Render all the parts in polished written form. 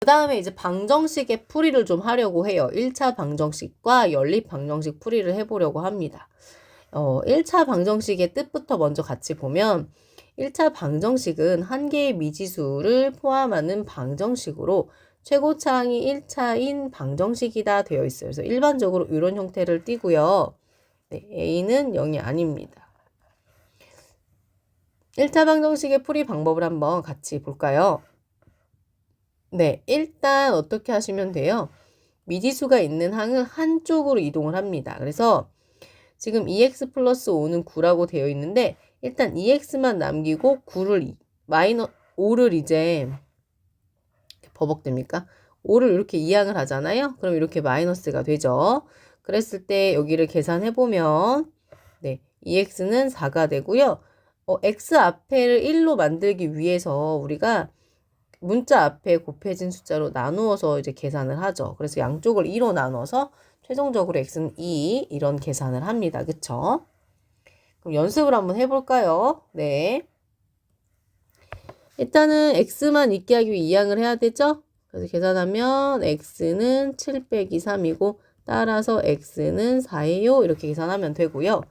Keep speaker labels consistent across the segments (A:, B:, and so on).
A: 그 다음에 이제 방정식의 풀이를 좀 하려고 해요. 1차 방정식과 연립 방정식 풀이를 해보려고 합니다. 1차 방정식의 뜻부터 먼저 같이 보면 1차 방정식은 한 개의 미지수를 포함하는 방정식으로 최고차항이 1차인 방정식이다 되어 있어요. 그래서 일반적으로 이런 형태를 띠고요. 네, A는 0이 아닙니다. 1차 방정식의 풀이 방법을 한번 같이 볼까요? 네, 일단 어떻게 하시면 돼요? 미지수가 있는 항을 한쪽으로 이동을 합니다. 그래서 지금 2x 플러스 5는 9라고 되어 있는데 일단 2x만 남기고 5를 이제 버벅됩니까? 5를 이렇게 이항을 하잖아요. 그럼 이렇게 마이너스가 되죠. 그랬을 때 여기를 계산해보면 네, 2x는 4가 되고요. x 앞에를 1로 만들기 위해서 우리가 문자 앞에 곱해진 숫자로 나누어서 이제 계산을 하죠. 그래서 양쪽을 2로 나눠서 최종적으로 x는 2 이런 계산을 합니다. 그쵸? 그럼 연습을 한번 해볼까요? 네. 일단은 x만 있게 하기 위해 이항을 해야 되죠? 그래서 계산하면 x는 7 빼기 3이고 따라서 x는 4예요. 이렇게 계산하면 되고요.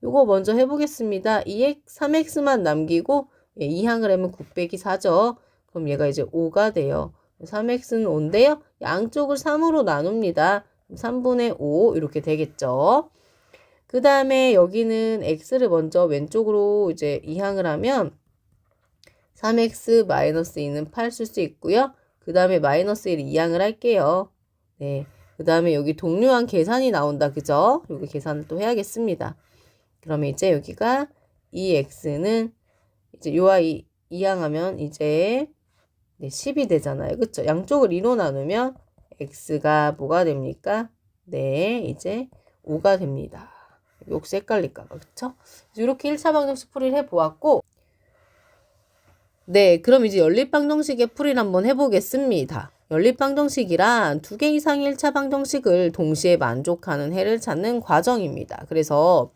A: 요거 먼저 해보겠습니다. 3x만 남기고 이항을 하면 9 빼기 4죠. 그럼 얘가 이제 5가 돼요. 3x는 5인데요. 양쪽을 3으로 나눕니다. 3분의 5 이렇게 되겠죠. 그 다음에 여기는 x를 먼저 왼쪽으로 이제 이항을 하면 3x-2는 8 쓸 수 있고요. 그 다음에 마이너스 1 이항을 할게요. 네. 그 다음에 여기 동류한 계산이 나온다. 그죠? 여기 계산을 또 해야겠습니다. 그러면 이제 여기가 2x는 이제 요 아이 이항하면 이제 네, 10이 되잖아요. 그쵸? 양쪽을 2로 나누면 x가 뭐가 됩니까? 네, 이제 5가 됩니다. 혹시 헷갈릴까봐, 그쵸? 이렇게 1차 방정식 풀이를 해보았고, 네, 그럼 이제 연립방정식의 풀이를 한번 해보겠습니다. 연립방정식이란 2개 이상의 1차 방정식을 동시에 만족하는 해를 찾는 과정입니다. 그래서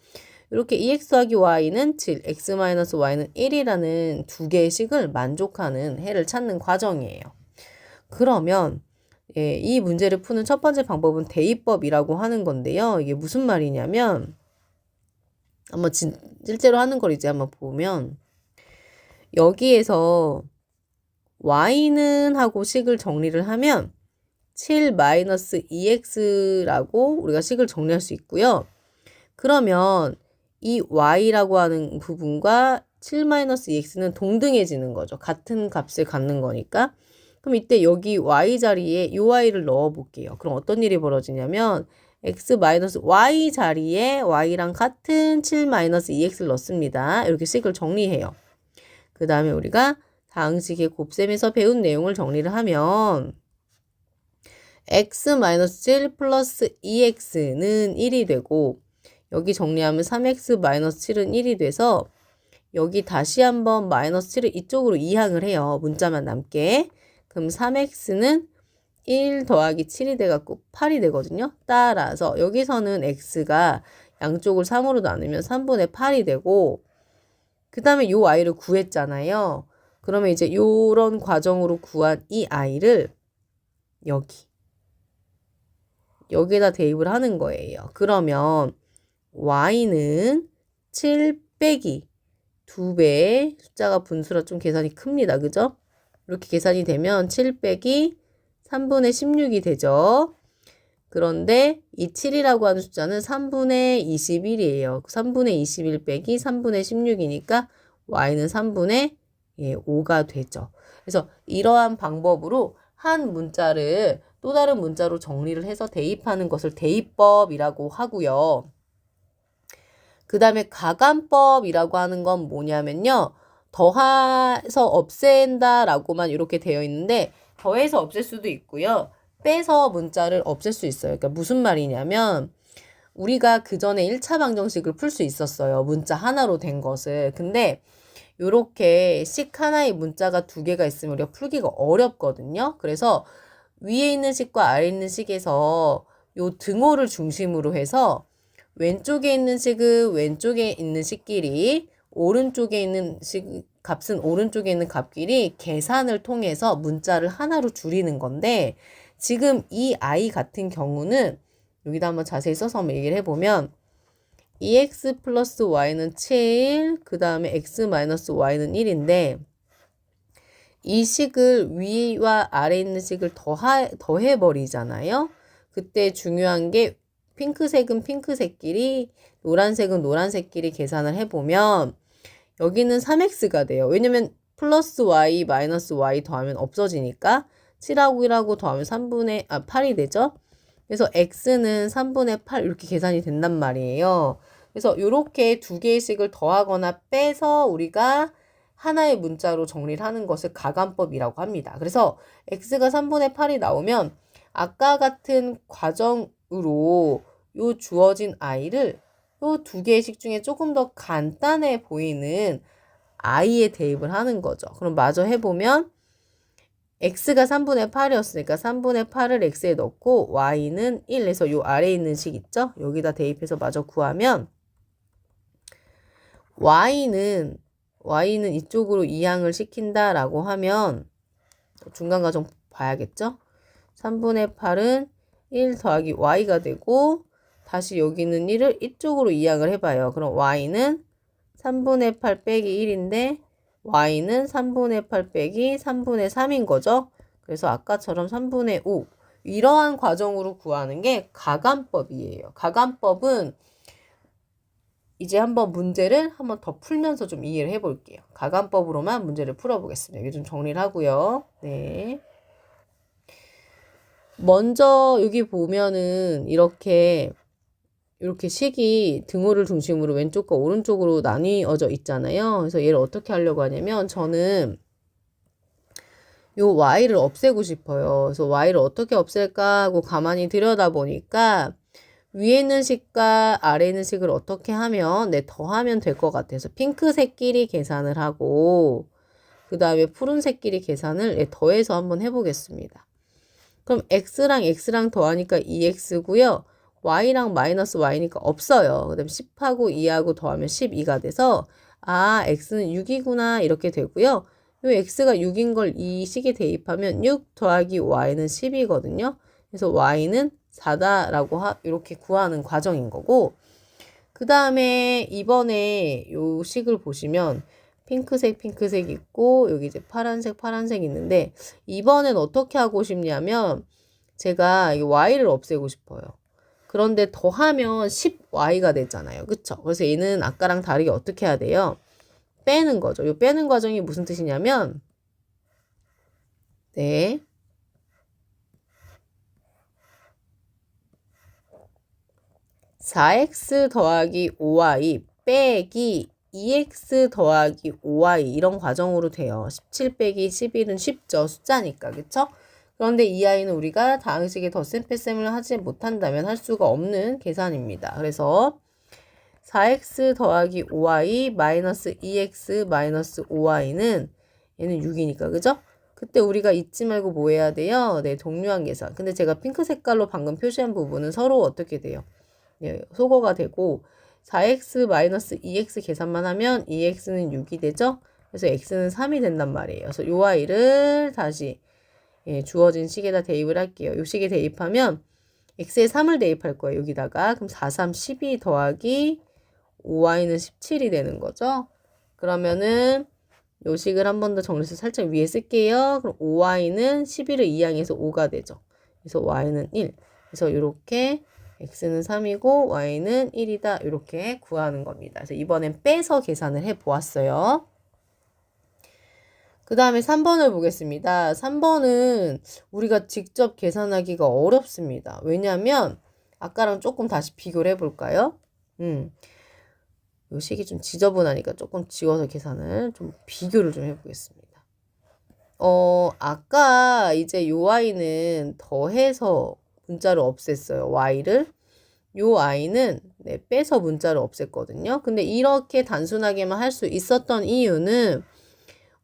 A: 이렇게 2x 더하기 y는 7, x-y는 1이라는 2개의 식을 만족하는 해를 찾는 과정이에요. 그러면 이 문제를 푸는 첫 번째 방법은 대입법이라고 하는 건데요. 이게 무슨 말이냐면 한번 실제로 하는 걸 이제 한번 보면 여기에서 y는 하고 식을 정리를 하면 7-2x라고 우리가 식을 정리할 수 있고요. 그러면 이 y라고 하는 부분과 7-2x는 동등해지는 거죠. 같은 값을 갖는 거니까. 그럼 이때 여기 y 자리에 이 y를 넣어 볼게요. 그럼 어떤 일이 벌어지냐면 x-y 자리에 y랑 같은 7-2x를 넣습니다. 이렇게 식을 정리해요. 그 다음에 우리가 다항식의 곱셈에서 배운 내용을 정리를 하면 x-7 플러스 2x는 1이 되고 여기 정리하면 3x-7은 1이 돼서 여기 다시 한번 마이너스 7을 이쪽으로 이항을 해요. 문자만 남게. 그럼 3x는 1 더하기 7이 돼갖고 8이 되거든요. 따라서 여기서는 x가 양쪽을 3으로 나누면 3분의 8이 되고 그 다음에 요 i를 구했잖아요. 그러면 이제 요런 과정으로 구한 이 i를 여기에다 대입을 하는 거예요. 그러면 y는 7 빼기 2배 숫자가 분수라 좀 계산이 큽니다. 그죠? 이렇게 계산이 되면 7 빼기 3분의 16이 되죠. 그런데 이 7이라고 하는 숫자는 3분의 21이에요. 3분의 21 빼기 3분의 16이니까 y는 3분의 5가 되죠. 그래서 이러한 방법으로 한 문자를 또 다른 문자로 정리를 해서 대입하는 것을 대입법이라고 하고요. 그 다음에 가감법이라고 하는 건 뭐냐면요. 더해서 없앤다 라고만 이렇게 되어 있는데 더해서 없앨 수도 있고요. 빼서 문자를 없앨 수 있어요. 그러니까 무슨 말이냐면 우리가 그 전에 1차 방정식을 풀 수 있었어요. 문자 하나로 된 것을. 근데 이렇게 식 하나의 문자가 2개가 있으면 우리가 풀기가 어렵거든요. 그래서 위에 있는 식과 아래에 있는 식에서 요 등호를 중심으로 해서 왼쪽에 있는 식은 왼쪽에 있는 식끼리 오른쪽에 있는 값은 오른쪽에 있는 값끼리 계산을 통해서 문자를 하나로 줄이는 건데 지금 이 I 같은 경우는 여기다 한번 자세히 써서 한번 얘기를 해보면 2x 플러스 y는 7, 그 다음에 x 마이너스 y는 1인데 이 식을 위와 아래 있는 식을 더해버리잖아요. 그때 중요한 게 핑크색은 핑크색끼리 노란색은 노란색끼리 계산을 해보면 여기는 3x가 돼요. 왜냐면 플러스 y 마이너스 y 더하면 없어지니까 7하고 1하고 더하면 8이 되죠. 그래서 x는 3분의 8 이렇게 계산이 된단 말이에요. 그래서 이렇게 두 개의 식을 더하거나 빼서 우리가 하나의 문자로 정리를 하는 것을 가감법이라고 합니다. 그래서 x가 3분의 8이 나오면 아까 같은 과정으로 요 주어진 i를 요 두 개의 식 중에 조금 더 간단해 보이는 i에 대입을 하는 거죠. 그럼 마저 해보면 x가 3분의 8이었으니까 3분의 8을 x에 넣고 y는 1 해서 요 아래에 있는 식 있죠? 여기다 대입해서 마저 구하면 y는 이쪽으로 이항을 시킨다라고 하면 중간 과정 봐야겠죠? 3분의 8은 1 더하기 y가 되고 다시 여기는 1을 이쪽으로 이항을 해봐요. 그럼 y는 3분의 8 빼기 1인데 y는 3분의 8 빼기 3분의 3인 거죠. 그래서 아까처럼 3분의 5 이러한 과정으로 구하는 게 가감법이에요. 가감법은 이제 한번 문제를 한번 더 풀면서 좀 이해를 해볼게요. 가감법으로만 문제를 풀어보겠습니다. 여기 좀 정리를 하고요. 네. 먼저 여기 보면은 이렇게 식이 등호를 중심으로 왼쪽과 오른쪽으로 나뉘어져 있잖아요. 그래서 얘를 어떻게 하려고 하냐면 저는 요 y를 없애고 싶어요. 그래서 y를 어떻게 없앨까 하고 가만히 들여다보니까 위에 있는 식과 아래 있는 식을 어떻게 하면 더하면 될 것 같아서 핑크색끼리 계산을 하고 그 다음에 푸른색끼리 계산을 더해서 한번 해보겠습니다. 그럼 x랑 더하니까 2x고요. y랑 마이너스 y니까 없어요. 그 다음에 10하고 2하고 더하면 12가 돼서 x는 6이구나 이렇게 되고요. 요 x가 6인 걸 이 식에 대입하면 6 더하기 y는 10이거든요. 그래서 y는 4다라고 이렇게 구하는 과정인 거고 그 다음에 이번에 요 식을 보시면 핑크색 있고 여기 이제 파란색 있는데 이번엔 어떻게 하고 싶냐면 제가 이 y를 없애고 싶어요. 그런데 더하면 10y가 되잖아요. 그쵸? 그래서 얘는 아까랑 다르게 어떻게 해야 돼요? 빼는 거죠. 이 빼는 과정이 무슨 뜻이냐면 네. 4x 더하기 5y 빼기 2x 더하기 5y 이런 과정으로 돼요. 17 빼기 11은 쉽죠. 숫자니까. 그쵸? 그런데 이 아이는 우리가 다항식에 덧셈 뺄셈을 하지 못한다면 할 수가 없는 계산입니다. 그래서 4x 더하기 5y 마이너스 2x 마이너스 5y는 얘는 6이니까 그죠? 그때 우리가 잊지 말고 뭐 해야 돼요? 네, 동류한 계산. 근데 제가 핑크 색깔로 방금 표시한 부분은 서로 어떻게 돼요? 네, 소거가 되고 4x 마이너스 2x 계산만 하면 2x는 6이 되죠? 그래서 x는 3이 된단 말이에요. 그래서 요 i를 다시 주어진 식에다 대입을 할게요. 요 식에 대입하면 x에 3을 대입할 거예요. 여기다가 그럼 4, 3, 12 더하기 5y는 17이 되는 거죠. 그러면은 요 식을 한 번 더 정리해서 살짝 위에 쓸게요. 그럼 5y는 11을 이항해서 5가 되죠. 그래서 y는 1. 그래서 이렇게 x는 3이고 y는 1이다. 이렇게 구하는 겁니다. 그래서 이번엔 빼서 계산을 해 보았어요. 그 다음에 3번을 보겠습니다. 3번은 우리가 직접 계산하기가 어렵습니다. 왜냐하면 아까랑 조금 다시 비교를 해볼까요? 요 식이 좀 지저분하니까 조금 지워서 계산을 좀 비교를 좀 해보겠습니다. 아까 이제 요 y는 더해서 문자를 없앴어요. y를. 요 i는 빼서 문자를 없앴거든요. 근데 이렇게 단순하게만 할 수 있었던 이유는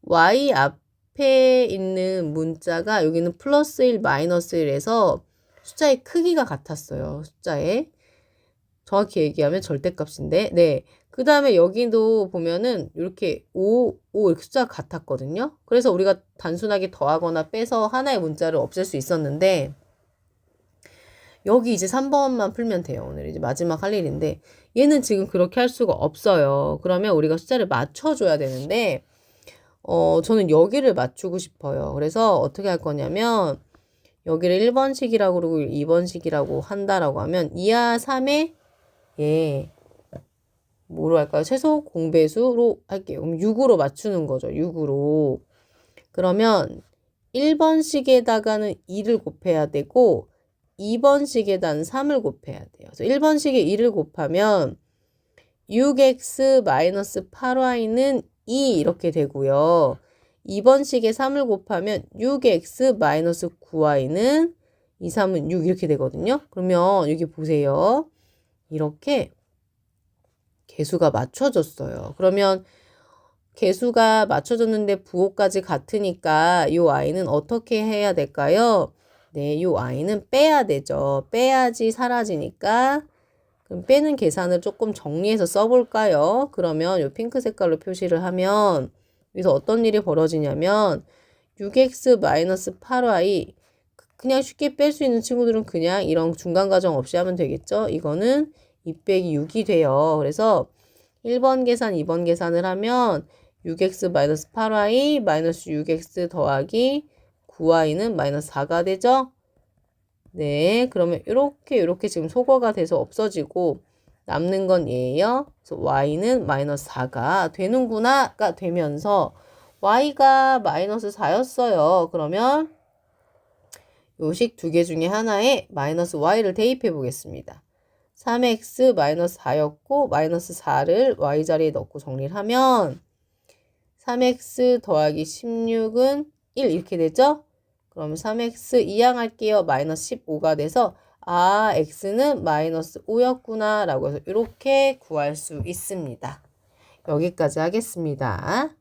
A: y 앞에 있는 문자가 여기는 플러스 1, 마이너스 1에서 숫자의 크기가 같았어요. 숫자의. 정확히 얘기하면 절대값인데, 네. 그 다음에 여기도 보면은 이렇게 5 이렇게 숫자가 같았거든요. 그래서 우리가 단순하게 더하거나 빼서 하나의 문자를 없앨 수 있었는데 여기 이제 3번만 풀면 돼요. 오늘 이제 마지막 할 일인데 얘는 지금 그렇게 할 수가 없어요. 그러면 우리가 숫자를 맞춰줘야 되는데 저는 여기를 맞추고 싶어요. 그래서 어떻게 할 거냐면 여기를 1번식이라고 그러고 2번식이라고 한다라고 하면 2와 3에 예 뭐로 할까요? 최소 공배수로 할게요. 그럼 6으로 맞추는 거죠. 6으로. 그러면 1번식에다가는 2를 곱해야 되고 2번식에다는 3을 곱해야 돼요. 그래서 1번식에 2를 곱하면 6x-8y는 2 이렇게 되고요. 2번식에 3을 곱하면 6x-9y는 2, 3은 6 이렇게 되거든요. 그러면 여기 보세요. 이렇게 개수가 맞춰졌어요. 그러면 개수가 맞춰졌는데 부호까지 같으니까 이 y는 어떻게 해야 될까요? 네, 이 y는 빼야 되죠. 빼야지 사라지니까 그럼 빼는 계산을 조금 정리해서 써볼까요? 그러면 이 핑크 색깔로 표시를 하면 여기서 어떤 일이 벌어지냐면 6x-8y 그냥 쉽게 뺄 수 있는 친구들은 그냥 이런 중간 과정 없이 하면 되겠죠? 이거는 2 빼기 6이 돼요. 그래서 1번 계산, 2번 계산을 하면 6x-8y 마이너스 6x 더하기 9y는 마이너스 4가 되죠? 네, 그러면 이렇게 지금 소거가 돼서 없어지고 남는 건 얘예요. 그래서 y는 마이너스 4가 되는구나가 되면서 y가 마이너스 4였어요. 그러면 요식 두 개 중에 하나에 마이너스 y를 대입해 보겠습니다. 3x 마이너스 4였고 마이너스 4를 y 자리에 넣고 정리를 하면 3x 더하기 16은 1 이렇게 되죠? 그럼 3x 이항할게요. 마이너스 15가 돼서 아 x는 마이너스 5였구나 라고 해서 이렇게 구할 수 있습니다. 여기까지 하겠습니다.